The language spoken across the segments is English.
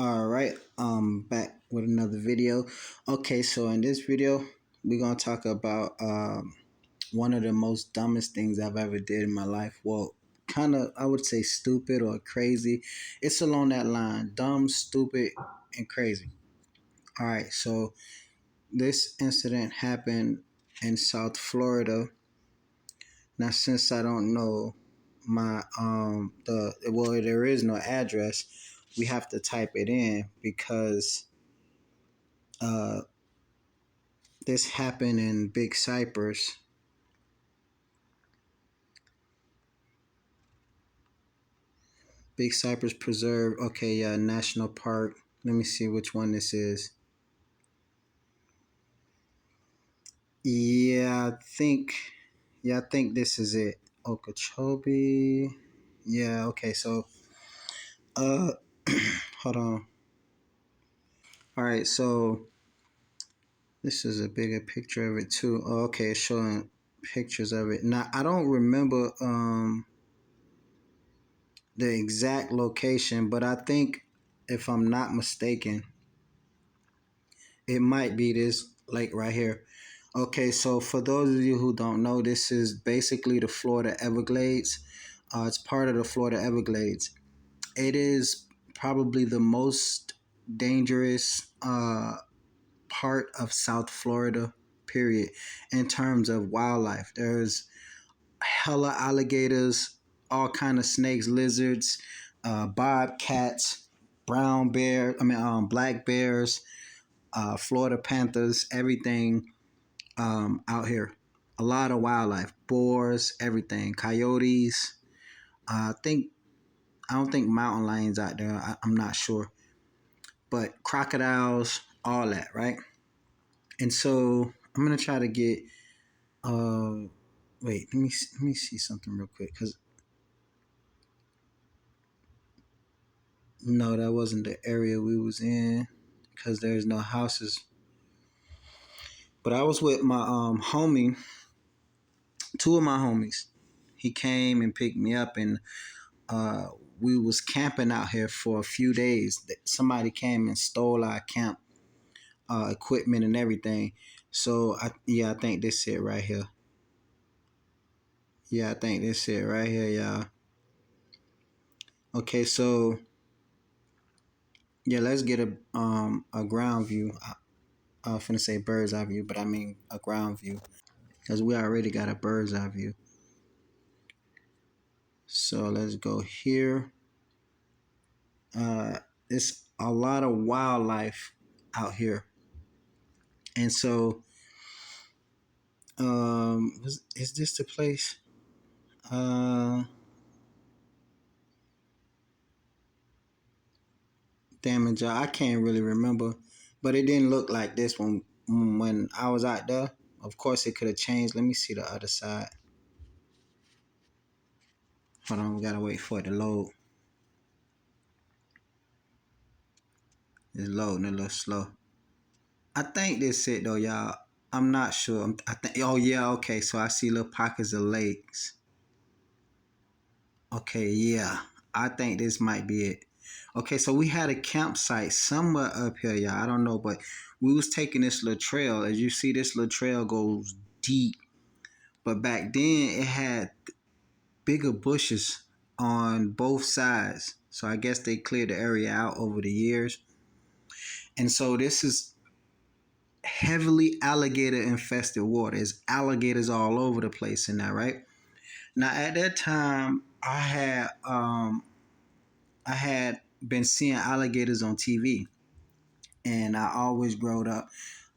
All right, back with another video. Okay, so in this video, we're gonna talk about one of the most dumbest things I've ever did in my life. Well, kind of, I would say stupid or crazy. It's along that line: dumb, stupid, and crazy. All right, so this incident happened in South Florida. Now, since I don't know my there is no address, we have to type it in because uh this happened in Big Cypress. Big Cypress Preserve. Okay, yeah, National Park. Let me see which one this is. Yeah, I think I think this is it. Okeechobee. Yeah, okay, so uh hold on. All right, so this is a bigger picture of it too. Oh, okay, it's showing pictures of it. Now I don't remember the exact location, but I think if I'm not mistaken, it might be this lake right here. Okay, so for those of you who don't know, this is basically the Florida Everglades. It's part of the Florida Everglades. It is probably the most dangerous part of South Florida, period, in terms of wildlife. There's hella alligators, all kind of snakes, lizards, bobcats, brown bear. black bears, Florida panthers, everything out here. A lot of wildlife, boars, everything, coyotes. I don't think mountain lions out there. I'm not sure, but crocodiles, all that, right? And so I'm gonna try to get. Uh, wait, let me see something real quick, cause no, that wasn't the area we was in, cause there's no houses. But I was with my homie, two of my homies. He came and picked me up, and uh, we was camping out here for a few days. Somebody came and stole our camp equipment and everything. So I think this it right here. Yeah, I think this it right here, y'all. Okay, so yeah, let's get a ground view. I was finna say bird's eye view, but I mean a ground view because we already got a bird's eye view. So let's go here. Uh, it's a lot of wildlife out here, and so is this the place? Damage. I can't really remember, but it didn't look like this one when I was out there. Of course, it could have changed. Let me see the other side. Hold on, we gotta wait for it to load. It's loading a little slow. I think this it though, y'all. I'm not sure. I think. Oh yeah, okay. So I see little pockets of lakes. Okay, yeah. I think this might be it. Okay, so we had a campsite somewhere up here, y'all. I don't know, but we was taking this little trail. As you see, this little trail goes deep. But back then, it had bigger bushes on both sides. So I guess they cleared the area out over the years. And so this is heavily alligator infested water. There's alligators all over the place in that, right? Now at that time, I had been seeing alligators on TV, and I always growed up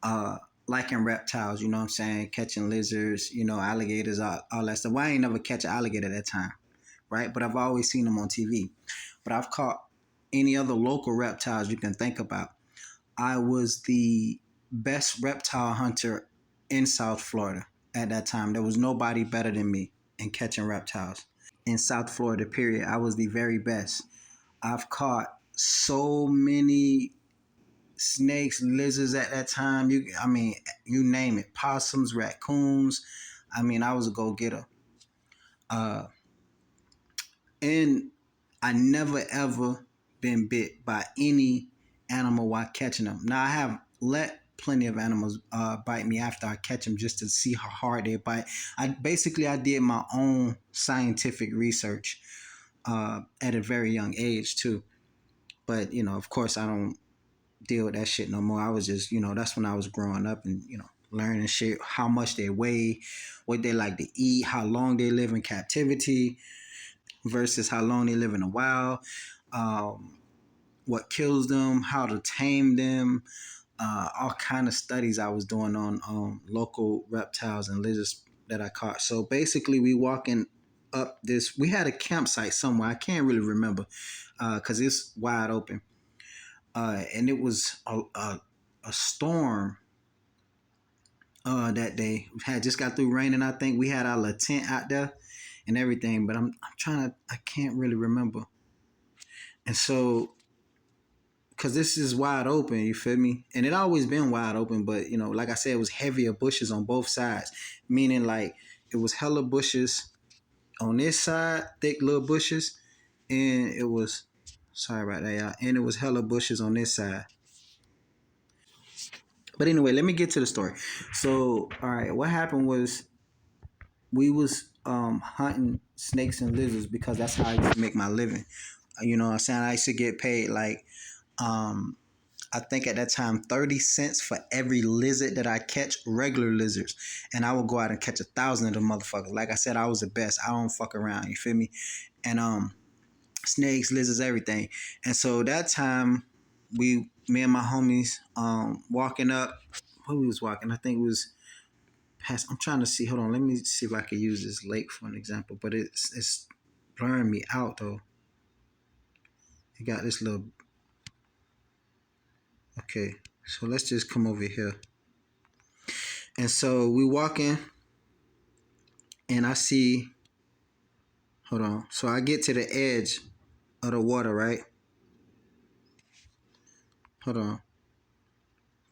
uh, liking reptiles. You know what I'm saying? Catching lizards, alligators, all that stuff. Well, I ain't never catch an alligator at that time, right? But I've always seen them on TV. But I've caught any other local reptiles you can think about. I was the best reptile hunter in South Florida at that time. There was nobody better than me in catching reptiles. In South Florida, period. I was the very best. I've caught so many snakes, lizards at that time. You name it. Possums, raccoons. I was a go-getter. Uh, and I never ever been bit by any animal while catching them. Now I have let plenty of animals bite me after I catch them just to see how hard they bite. I did my own scientific research at a very young age too. But of course, I don't deal with that shit no more. I was just, that's when I was growing up and learning shit, how much they weigh, what they like to eat, how long they live in captivity versus how long they live in the wild, um, what kills them, how to tame them, all kind of studies I was doing on local reptiles and lizards that I caught. So basically, we walking up this. We had a campsite somewhere. I can't really remember because it's wide open, and it was a storm that day. We had just got through raining. I think we had our little tent out there and everything, but I'm trying to. I can't really remember. And so because this is wide open, you feel me? And it always been wide open, but like I said, it was heavier bushes on both sides, meaning like it was hella bushes on this side, thick little bushes, and it was sorry about that, y'all, and it was hella bushes on this side. But anyway, let me get to the story. So, all right, what happened was we was hunting snakes and lizards because that's how I used to make my living. What I'm saying, I used to get paid like um I think at that time 30 cents for every lizard that I catch, regular lizards. And I would go out and catch 1,000 of them motherfuckers. Like I said, I was the best. I don't fuck around, you feel me? And snakes, lizards, everything. And so that time me and my homies walking up, who we was walking? I think it was past, I'm trying to see, hold on, let me see if I can use this lake for an example. But it's blurring me out though. You got this little, okay, so let's just come over here. And so we walking, and I see, hold on. So I get to the edge of the water, right? Hold on.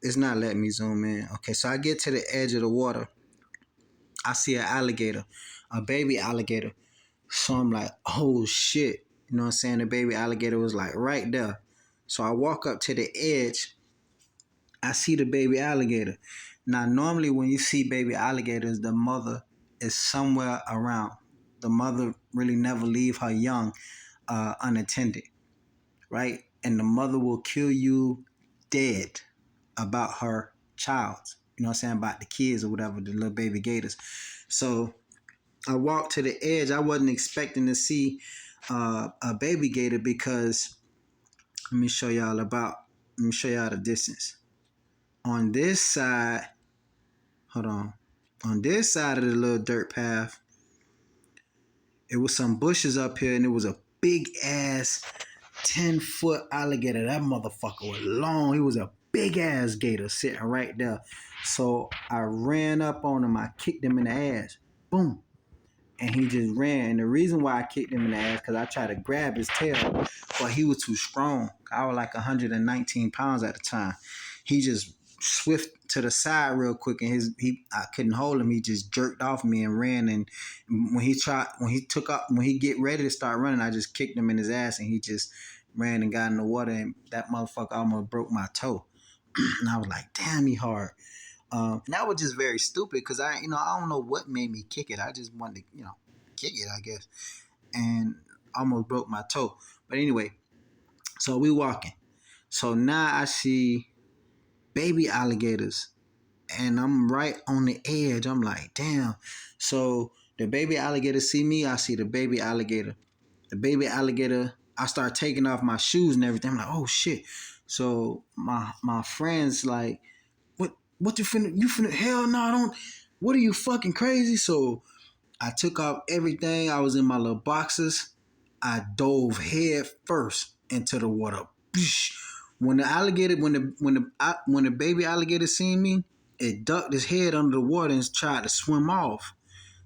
It's not letting me zoom in. Okay, so I get to the edge of the water. I see an alligator, a baby alligator. So I'm like, oh shit. You know what I'm saying? The baby alligator was like right there. So I walk up to the edge. I see the baby alligator. Now, normally when you see baby alligators, the mother is somewhere around. The mother really never leave her young unattended, right? And the mother will kill you dead about her child. You know what I'm saying? About the kids or whatever, the little baby gators. So I walked to the edge. I wasn't expecting to see a baby gator because let me show y'all the distance. On this side, hold on. On this side of the little dirt path, it was some bushes up here and it was a big ass 10-foot alligator. That motherfucker was long. He was a big ass gator sitting right there. So I ran up on him. I kicked him in the ass. Boom. And he just ran. And the reason why I kicked him in the ass, because I tried to grab his tail, but he was too strong. I was like 119 pounds at the time. He just swift to the side real quick, and I couldn't hold him. He just jerked off me and ran. And when he get ready to start running, I just kicked him in his ass, and he just ran and got in the water, and that motherfucker almost broke my toe. And I was like, damn, he hard. And that was just very stupid because I don't know what made me kick it. I just wanted to, kick it, I guess, and almost broke my toe. But anyway, so we walking. So now I see baby alligators, and I'm right on the edge. I'm like, damn. So the baby alligator see me. I see the baby alligator. The baby alligator. I start taking off my shoes and everything. I'm like, oh shit. So my friends like, what you finna, hell no, don't, what are you fucking crazy? So I took off everything. I was in my little boxes. I dove head first into the water. When the baby alligator seen me, it ducked his head under the water and tried to swim off.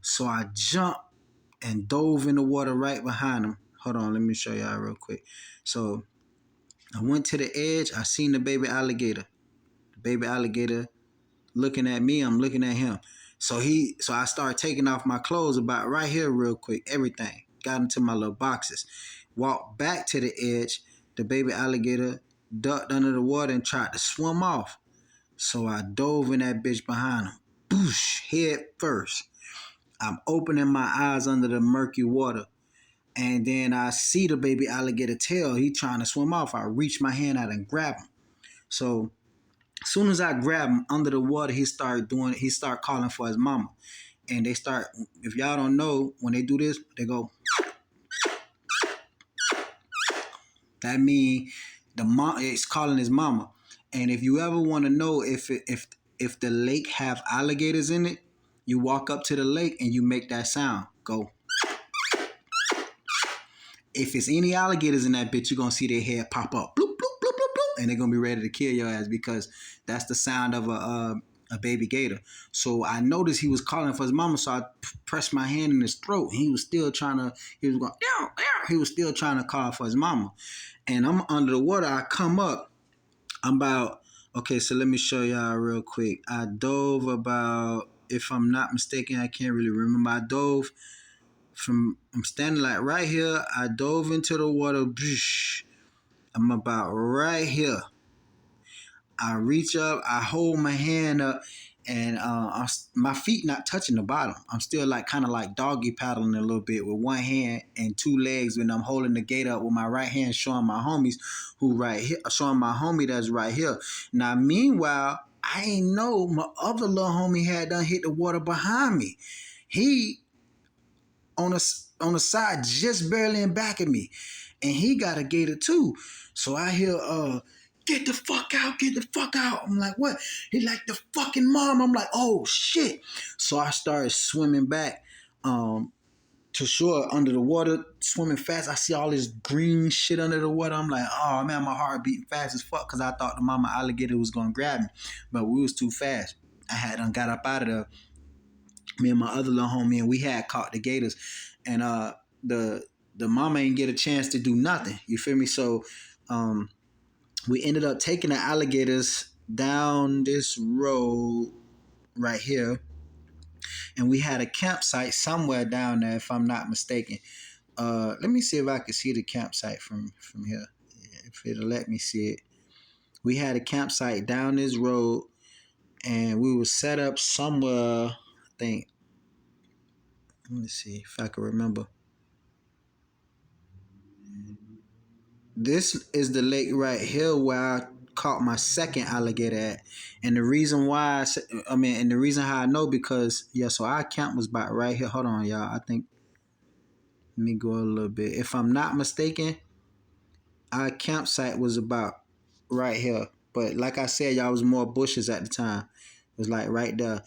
So I jumped and dove in the water right behind him. Hold on, let me show y'all real quick. So I went to the edge. I seen the baby alligator. The baby alligator looking at me, I'm looking at him. So I started taking off my clothes about right here real quick, everything. Got into my little boxes. Walked back to the edge, the baby alligator ducked under the water and tried to swim off. So I dove in that bitch behind him. Boosh, head first. I'm opening my eyes under the murky water. And then I see the baby alligator tail. He trying to swim off. I reach my hand out and grab him. So as soon as I grab him under the water, he start calling for his mama. And they start, if y'all don't know, when they do this, they go. That mean the mom is calling his mama. And if you ever want to know if the lake have alligators in it, you walk up to the lake and you make that sound. Go. If it's any alligators in that bitch, you're gonna see their head pop up, bloop, bloop, bloop, bloop, bloop, and they're gonna be ready to kill your ass because that's the sound of a baby gator. So I noticed he was calling for his mama, so I pressed my hand in his throat. He was still trying to. He was going. Ew, ew. He was still trying to call for his mama, and I'm under the water. I come up. I'm about. Okay, so let me show y'all real quick. I dove about. If I'm not mistaken, I can't really remember. I dove. I'm standing like right here. I dove into the water. I'm about right here. I reach up. I hold my hand up, and my feet not touching the bottom. I'm still like kind of like doggy paddling a little bit with one hand and two legs, when I'm holding the gate up with my right hand, showing my homies who right here, showing my homie that's right here. Now, meanwhile, I ain't know my other little homie had done hit the water behind me. He on the side, just barely in back of me, and he got a gator too. So I hear, get the fuck out, get the fuck out. I'm like, what? He like, the fucking mom. I'm like, oh shit. So I started swimming back to shore under the water, swimming fast. I see all this green shit under the water. I'm like, oh man, my heart beating fast as fuck because I thought the mama alligator was gonna grab me, but we was too fast. I had got up out of there. Me and my other little homie, and we had caught the gators, and the mama ain't get a chance to do nothing. You feel me? So we ended up taking the alligators down this road right here, and we had a campsite somewhere down there, if I'm not mistaken. Let me see if I can see the campsite from here, if it'll let me see it. We had a campsite down this road, and we were set up somewhere. I think. Let me see if I can remember. This is the lake right here where I caught my second alligator at. And the reason why, and the reason how I know, because, yeah, so our camp was about right here. Hold on, y'all. I think, let me go a little bit. If I'm not mistaken, our campsite was about right here. But like I said, y'all, was more bushes at the time. It was like right there.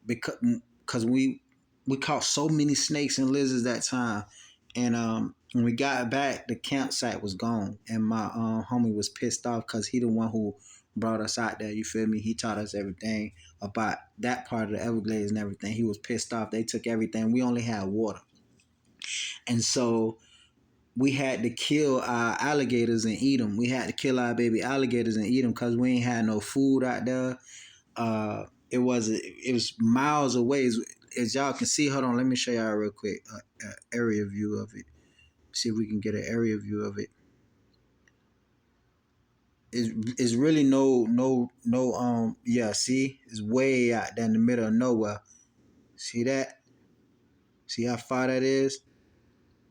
Because we caught so many snakes and lizards that time. And when we got back, the campsite was gone, and my homie was pissed off because he the one who brought us out there. You feel me? He taught us everything about that part of the Everglades and everything. He was pissed off. They took everything. We only had water, and so we had to kill our alligators and eat them. We had to kill our baby alligators and eat them because we ain't had no food out there. It was miles away. As y'all can see, hold on, let me show y'all real quick, area view of it. See if we can get an area view of it. It's really yeah, see, it's way out there in the middle of nowhere. See that? See how far that is?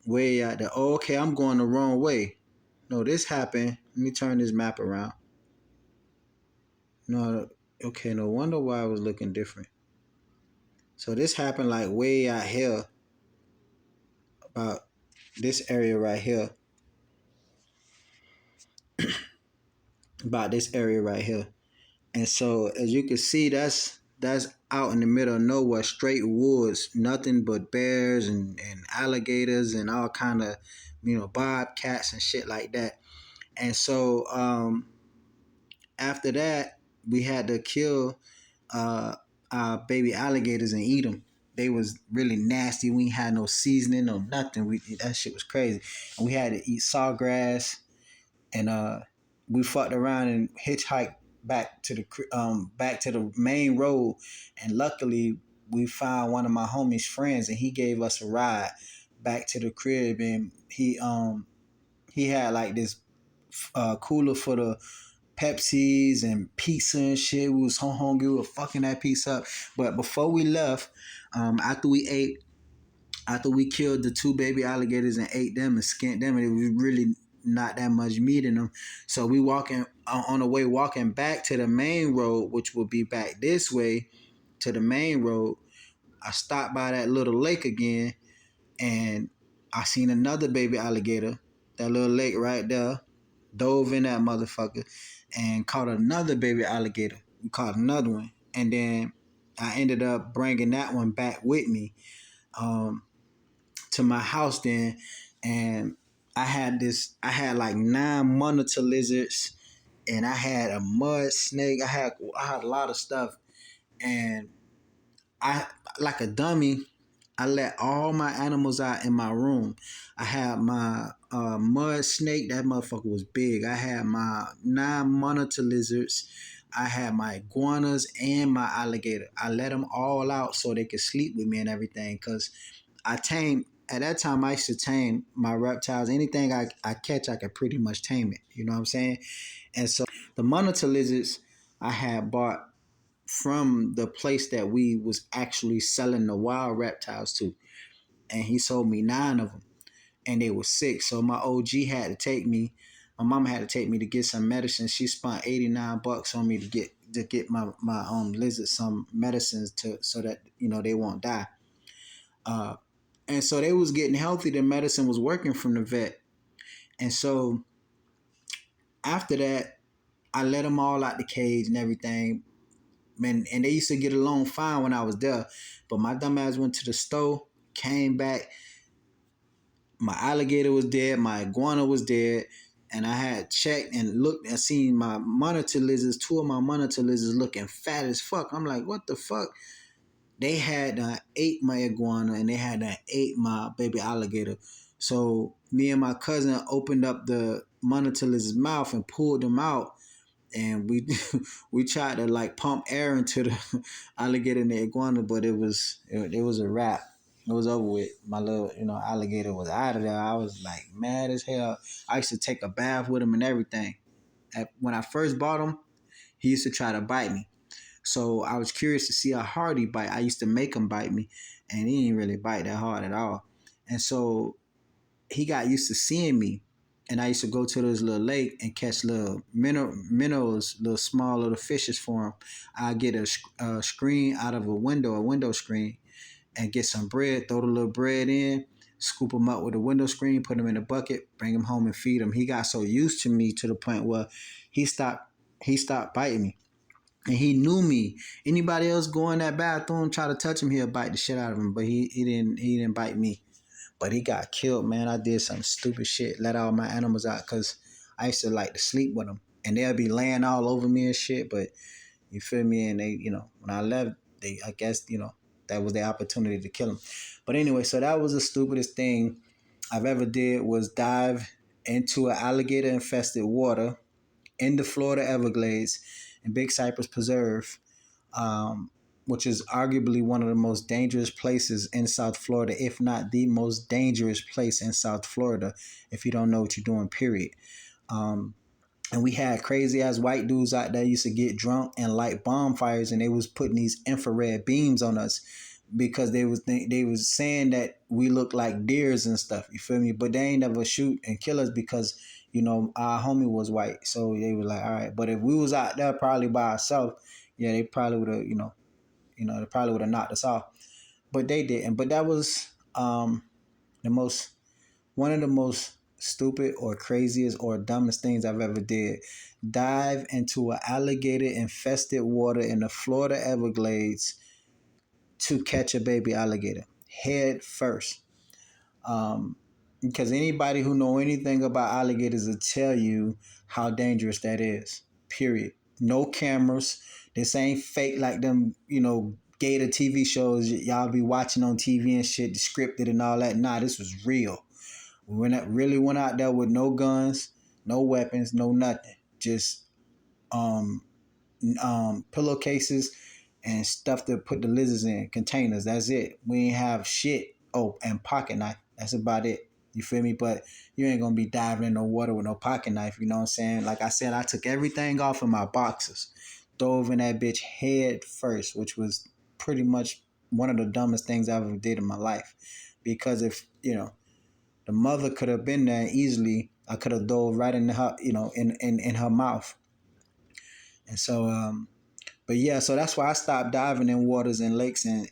Way out there. Oh, okay, I'm going the wrong way. No, this happened. Let me turn this map around. No, okay, no wonder why I was looking different. So this happened like way out here, about this area right here. About this area right here. And so as you can see, that's out in the middle of nowhere, straight woods, nothing but bears and alligators and all kind of, bobcats and shit like that. And so after that, we had to kill our baby alligators and eat them. They was really nasty. We ain't had no seasoning, no nothing. That shit was crazy. And we had to eat sawgrass, and we fucked around and hitchhiked back to the main road, and luckily we found one of my homie's friends, and he gave us a ride back to the crib, and he had like this cooler for the Pepsis and pizza and shit. We was so hungry, we were fucking that piece up. But before we left, after we killed the two baby alligators and ate them and skinned them, and it was really not that much meat in them. So we walking on the way, walking back to the main road, which would be back this way to the main road. I stopped by that little lake again, and I seen another baby alligator. That little lake right there, dove in that motherfucker, and caught another baby alligator. We caught another one, and then I ended up bringing that one back with me. To my house then, and I had like 9 monitor lizards, and I had a mud snake. I had a lot of stuff, and I, like a dummy, I let all my animals out in my room. I had my mud snake. That motherfucker was big. I had my 9 monitor lizards. I had my iguanas and my alligator. I let them all out so they could sleep with me and everything. Cause I tamed at that time. I used to tame my reptiles. Anything I catch, I could pretty much tame it. You know what I'm saying? And so the monitor lizards I had bought from the place that we was actually selling the wild reptiles to, and he sold me 9 of them, and they were sick. So my OG had to take me. My mama had to take me to get some medicine. She spent $89 on me to get my lizards some medicines to so that they won't die. Uh, and so they was getting healthy. The medicine was working from the vet, and so after that, I let them all out the cage and everything. Man, and they used to get along fine when I was there. But my dumb ass went to the store, came back. My alligator was dead. My iguana was dead. And I had checked and looked and seen my monitor lizards, 2 of my monitor lizards looking fat as fuck. I'm like, what the fuck? They had ate my iguana and they had ate my baby alligator. So me and my cousin opened up the monitor lizard's mouth and pulled them out, and we we tried to like pump air into the alligator and the iguana, but it was a wrap. It was over with. My little alligator was out of there. I was like mad as hell. I used to take a bath with him and everything. When I first bought him, he used to try to bite me. So I was curious to see how hard he bite. I used to make him bite me, and he didn't really bite that hard at all. And so he got used to seeing me, and I used to go to this little lake and catch little minnows, little small little fishes for him. I get a screen out of a window screen, and get some bread, throw the little bread in, scoop them up with a window screen, put them in a bucket, bring them home and feed them. He got so used to me to the point where he stopped he stopped biting me. And he knew me. Anybody else go in that bathroom, try to touch him, he'll bite the shit out of him. But he didn't bite me. But he got killed, man. I did some stupid shit, let all my animals out because I used to like to sleep with them. And they'll be laying all over me and shit. But you feel me? And they, when I left, I guess, that was the opportunity to kill them. But anyway, so that was the stupidest thing I've ever did, was dive into an alligator infested water in the Florida Everglades in Big Cypress Preserve, which is arguably one of the most dangerous places in South Florida, if not the most dangerous place in South Florida, if you don't know what you're doing, period. Um, and we had crazy ass white dudes out there used to get drunk and light bonfires, and they was putting these infrared beams on us because they was saying that we look like deers and stuff. You feel me? But they ain't never shoot and kill us because our homie was white. So they were like, all right. But if we was out there probably by ourselves, yeah, they probably would have they probably would have knocked us off. But they didn't. But that was the most one of the most stupid or craziest or dumbest things I've ever did. Dive into an alligator infested water in the Florida Everglades to catch a baby alligator head first. Because anybody who know anything about alligators will tell you how dangerous that is. Period. No cameras. This ain't fake like them, gator TV shows y'all be watching on TV and shit, scripted and all that. Nah, this was real. Really went out there with no guns, no weapons, no nothing. Just pillowcases and stuff to put the lizards in, containers. That's it. We ain't have shit. Oh, and pocket knife. That's about it. You feel me? But you ain't gonna be diving in the water with no pocket knife. You know what I'm saying? Like I said, I took everything off of my boxers, dove in that bitch head first, which was pretty much one of the dumbest things I ever did in my life. Because if the mother could have been there easily, I could have dove right in her, in her mouth. And so, but yeah, so that's why I stopped diving in waters and lakes in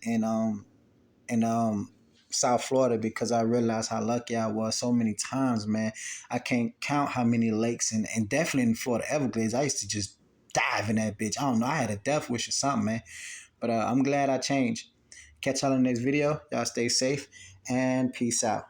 South Florida, because I realized how lucky I was so many times, man. I can't count how many lakes and definitely in Florida Everglades. I used to just dive in that bitch. I don't know. I had a death wish or something, man. But I'm glad I changed. Catch y'all in the next video. Y'all stay safe and peace out.